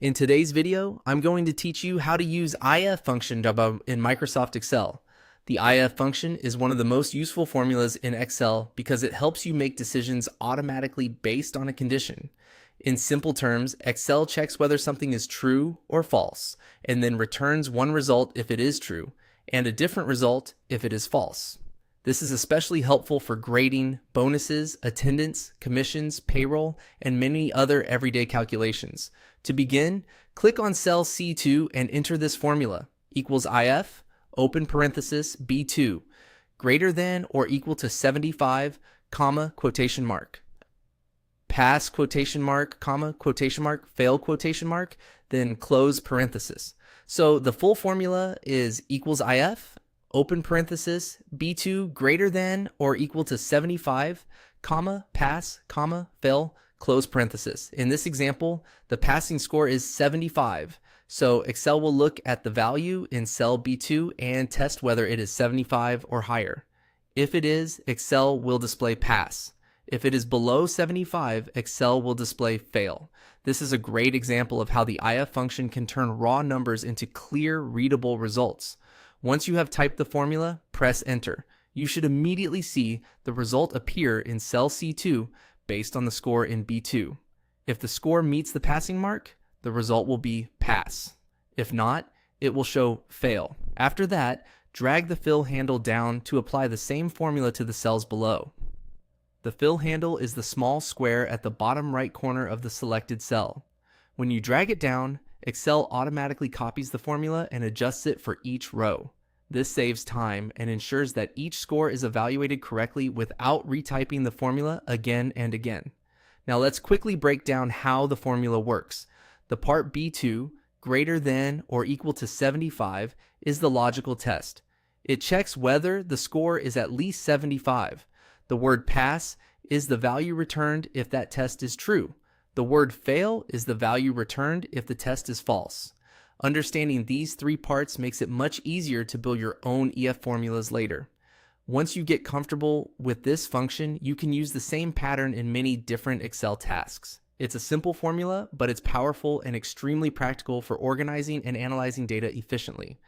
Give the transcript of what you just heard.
In today's video, I'm going to teach you how to use if function in Microsoft Excel. The if function is one of the most useful formulas in Excel because it helps you make decisions automatically based on a condition. In simple terms, Excel checks whether something is true or false, and then returns one result if it is true, and a different result if it is false. This is especially helpful for grading, bonuses, attendance, commissions, payroll, and many other everyday calculations. To begin, click on cell C2 and enter this formula, equals if, open parenthesis, B2, greater than or equal to 75, comma, quotation mark. Pass quotation mark, comma, quotation mark, fail quotation mark, then close parenthesis. So the full formula is equals if, open parenthesis, B2 greater than or equal to 75, comma, pass, comma, fail, close parenthesis. In this example, the passing score is 75. So Excel will look at the value in cell B2 and test whether it is 75 or higher. If it is, Excel will display pass. If it is below 75, Excel will display fail. This is a great example of how the if function can turn raw numbers into clear, readable results. Once you have typed the formula, press enter. You should immediately see the result appear in cell C2 based on the score in B2. If the score meets the passing mark, the result will be pass. If not, it will show fail. After that, drag the fill handle down to apply the same formula to the cells below. The fill handle is the small square at the bottom right corner of the selected cell. When you drag it down, Excel automatically copies the formula and adjusts it for each row. This saves time and ensures that each score is evaluated correctly without retyping the formula again and again. Now let's quickly break down how the formula works. The part B2, greater than or equal to 75, is the logical test. It checks whether the score is at least 75. The word pass is the value returned if that test is true. The word fail is the value returned if the test is false. Understanding these three parts makes it much easier to build your own EF formulas later. Once you get comfortable with this function, you can use the same pattern in many different Excel tasks. It's a simple formula, but it's powerful and extremely practical for organizing and analyzing data efficiently.